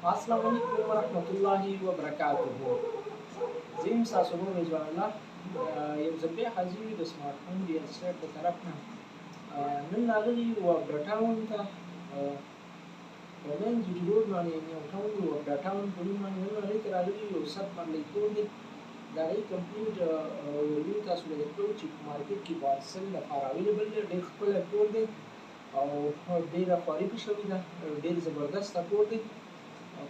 السلام علیکم ورحمۃ اللہ وبرکاتہ. زم تاسو نور رضوان الله یو ځل بیا حاضر یو د سمارټ فون ریل اسټیټ په طرف نه. نن راغلي یو ډاټاون ته په مین جی ټي روډ باندې یو ټاون یو ډاټاون په نوم باندې نن هغې ته راغلي یو سب باندې کور دی. د هغې کمپلیټ ریویو تاسو له درکوو چې په مارکیټ کې پارسل لپاره اویلیبل دی. ډېر ښکلی کور دی او ډېره خواري شوې ده. ډېر زبردسته کور دی.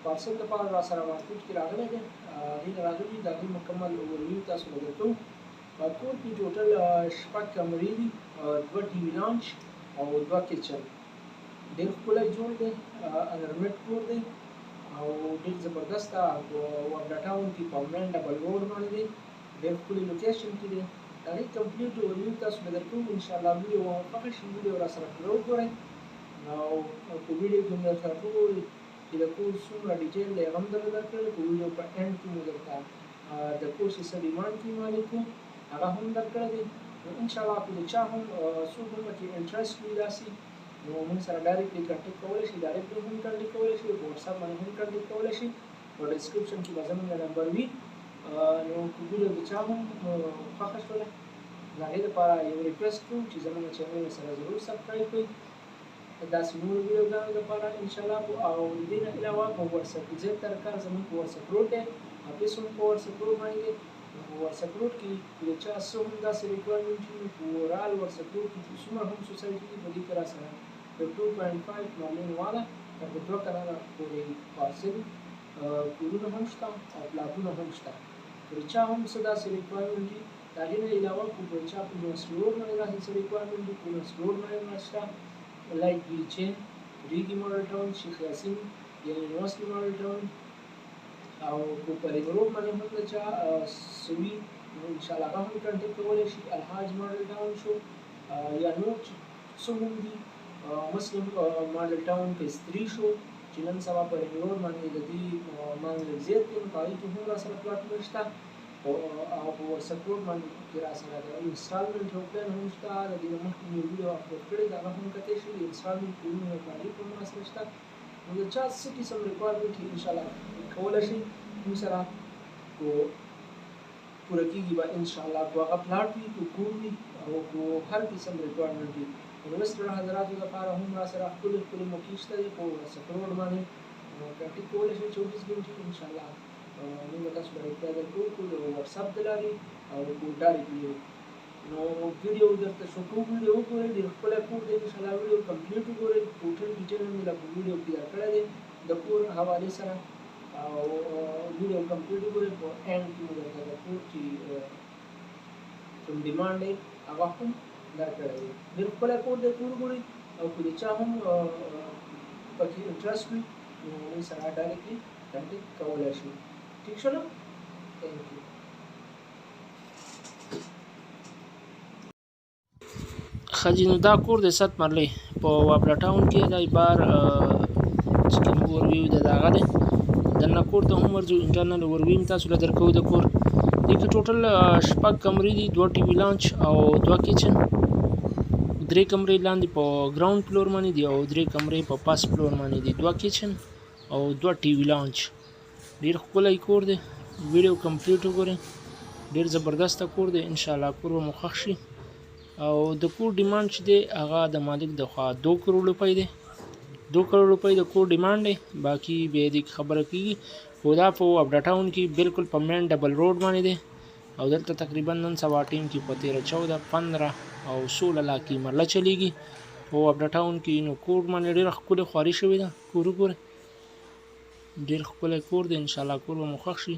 پارسل لپاره را سره مارکیټ کې راغلی دی. هغې راغلي د هغې مکمل اوورویو تاسو له درکوو. کور کې ټوټل 6 کمرې دي، 2 ټي وي لانچ او 2 کچن. ډېر ښکلی جوړ دی، انرمیټ کور دی او ډېر زبردسته ډاټاون کې په مین ډبل روډ باندې دی. ډېر ښکلي لوکیشن کې دی. د هغې کمپلیټ اوورویو تاسو له درکوو. انشاءالله ویډیو مو خوښه شي، ویډیو را سره پوره وګورئ او په ویډیو کې مو درته وګورئ چې د کور څومره ډیټیل دی هغه هم درته درکړی. په ویډیو په اینډ کې مو درته د کور چې څه ډیمانډ کوي مالکو هغه هم درکړی دی. نو انشاءالله که د چا هم څوک هم پکې انټرسټ وي داسې نو موږ سره ډایرکټلی کنټیکټ کولی شي. ډایرکټلی هم کنټیکټ کولی شي، په واتساپ باندې هم کنټیکټ کولی شي. په ډسکرپشن کې به زموږ نمبر وي. نو که ویډیو د چا هم خوښه شوله د هغې لپاره یو ریکویسټ کوم چې زموږ چینل سره ضرور سبسکرایب کړئ داسې نورو ویډیوګانو لپاره انشاءالله. او د دې نه علاوه په واتساپ کې زیات تر کار زموږ په واتساپ روډ دی، افیس هم په واتساپ روډ باندې دی. په واتساپ روډ کې د چا څه هم داسې ریکوایرمنټ وي په اورال واتساپ روډ کې څومره هم سوسایټي دي په دې کې را سره د 2.5 مارلین والا تر د 2 کلنه پورې پارسل کورونه هم شته او پلاټونه هم شته. که د چا هم څه داسې ریکوایرمنټ وي د هغې نه علاوه که د چا په یونیورسټي روډ باندې داسې څه ریکوایرمنټ وي په یونیورسټي روډ باندې شته، لایک ګیچن، ریګي ماډل ټاون، شیخ یاسین یعنې یونیورسټي ماډل ټاون او که په رینګ روډ باندې هم د چا څه وي نو انشاءالله هغه هم کنټیکټ کولی شي. الحاج ماډل ټاون شو یا نور څه هم دي، مسلم ماډل ټاون فیز 3 شو چې نن سبا په رینګ روډ باندې د دې مانګ لږ زیات دی نو په هغې کې هم را سره پلاټونه شته. او په واتساپ روډ باندې کې را سره د انسټالمنټ یو پلان هم شته. د دې نه مخکې مې ویډیو اپلوډ کړی د هغه هم کتلی شي. د انسټالمنټ پلانونه په هغې هم را سره شته. نو د چا څه قسم ریکوایرمنټ وي انشاءالله کولی شي موږ سره پوره کېږي به انشاءالله. که هغه پلاټ وي، که کور وي او که هر قسم ریکوایرمنټ وي. انویسټر حضراتو لپاره هم را سره ښکلې ښکلې موقع شته دی په واتساپ روډ باندې. کنټیکټ کولی شئ 24 ګنټې انشاءالله موږ به تاسو ته ریپلای درکوو که د واتساپ د لارې او که ډایرکټلی. نو ویډیو درته شو کوم ویډیو وګورئ، ډېر ښکلی کور دی انشاءالله. ویډیو کمپلیټ وګورئ، ټوټل ډیټیل مې له په ویډیو کې درکړی دی د کور حوالې سره او ویډیو کمپلیټ وګورئ. په اینډ کې مو درته د کور چې کوم ډیمانډ دی هغه هم درکړی دی. ډېر ښکلی کور دی، کور وګورئ او که د چا هم پکې انټرسټ وي نو موږ سره ډایرکټلی کنټیکټ کولی شي. ٹھیک شو نا؟ تھینک یو. ښه نو دا کور دی 7 مرلې په واپلا ټاون کې دی. بار چې کوم اوورویو دی د هغه دی. دننه کور ته هم ورځو، انټرنل اوورویو هم تاسو له درکوو د کور. دې کې ټوټل 6 کمرې دي، 2 ټي وي لانچ او 2 کچن. 3 کمرې لاندې په ګراوند فلور باندې دي او 3 کمرې په فاست فلور باندې دي. 2 کچن او 2 ټي وي لانچ. ډېر ښکلی کور دی. ویډیو کمپلیټ وګورئ. ډېر زبردسته کور دی انشاءالله. کور به مو خوښ شي. او د کور ډیمانډ چې دی هغه د مالک د خوا 2 کروڑ روپۍ دی. 2 کروڑ روپۍ د کور ډیمانډ دی. باقي بیا دې خبره کېږي. خو دا په واپلا ټاون کې بالکل په مین ډبل روډ باندې دی او دلته تقریبا نن سبا ټیم کې په 13 14 15 او 16 لاک کې مرله چلیږي په واپلا ټاون کې. نو کور باندې ډېره ښکلې خواري شوې ده. کور وګورئ، ډېر ښکلی کور دی انشاءالله. کور به مو خوښ شي.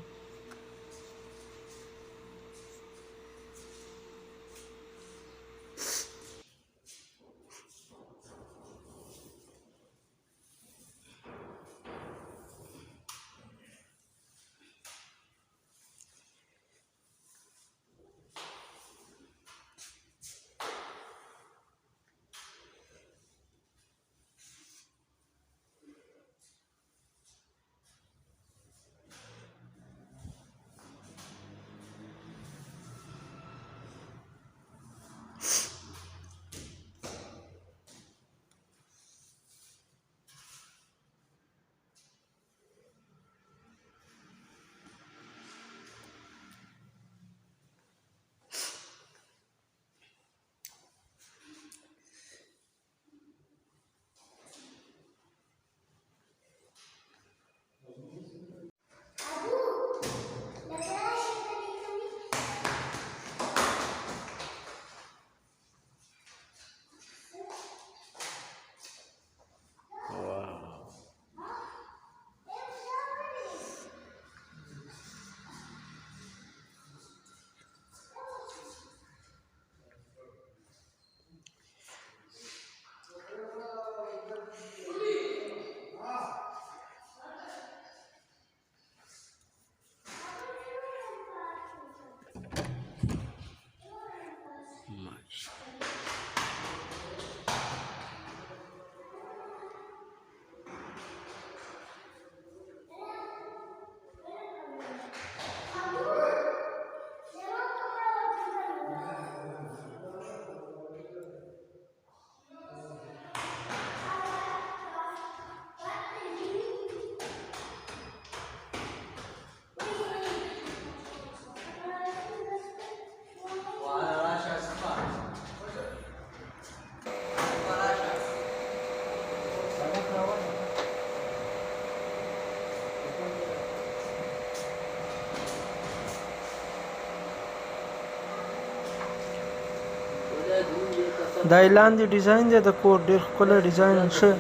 دا لاندې ډیزاین دی د کور ډېر ښکلی ډیزاین ښه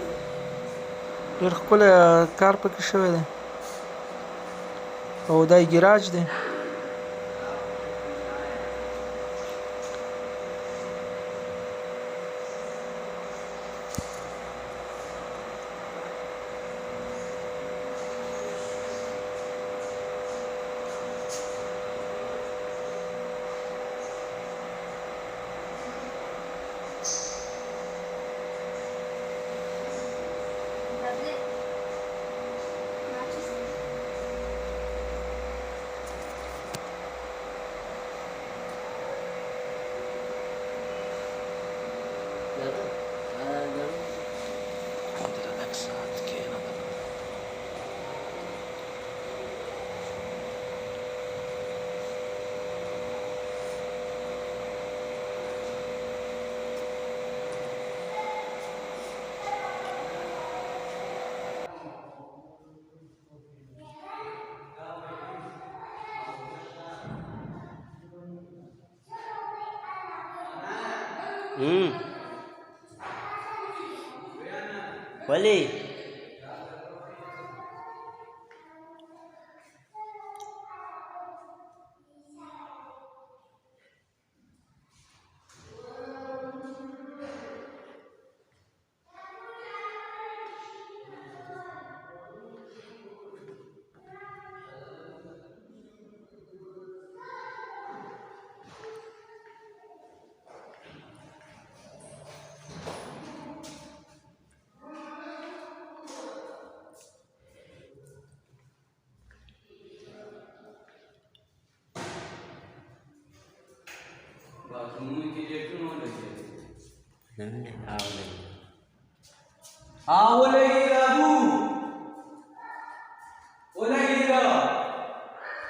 ډېر ښکلی کار پکې شوی دی او دا یې ګراج دی ولې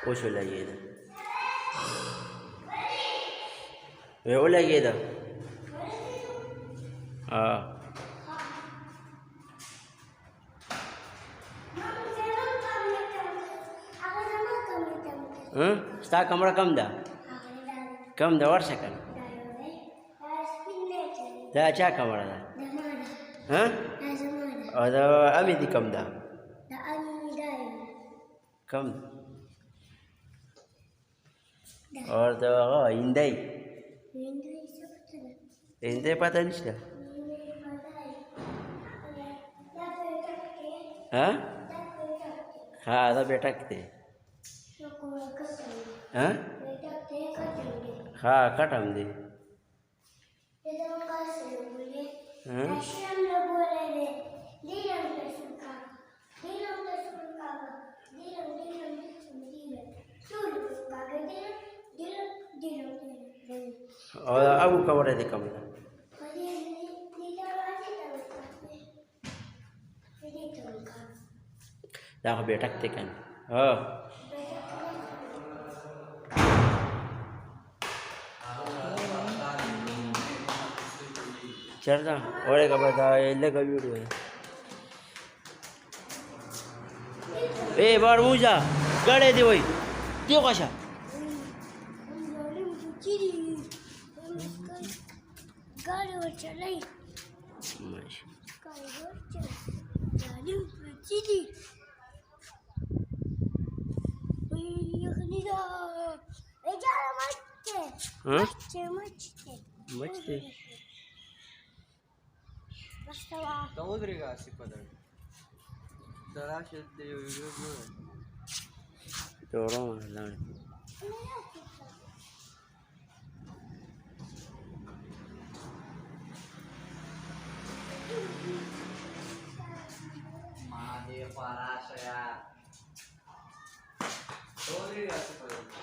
اوس ولګېده ولګېده ستا کمره کم ده کم ده ورشه که نه دا چا کمره ده او د امې دې کم ده کم ده और तो हिंदी हिंदी पता नहीं हाँ हाँ तो बेटा के हाँ हाँ कटम दे और अब कवर है कम dah betak tekan चलता और एक बता ले का वीडियो है ए बार मुझा गड़े दे वही त्यो कशा गाडीवर चढाई गाडीवर चढाई चिली मच्छी समुद्री का पदर जराशे तो महादेव पारा समुद्री का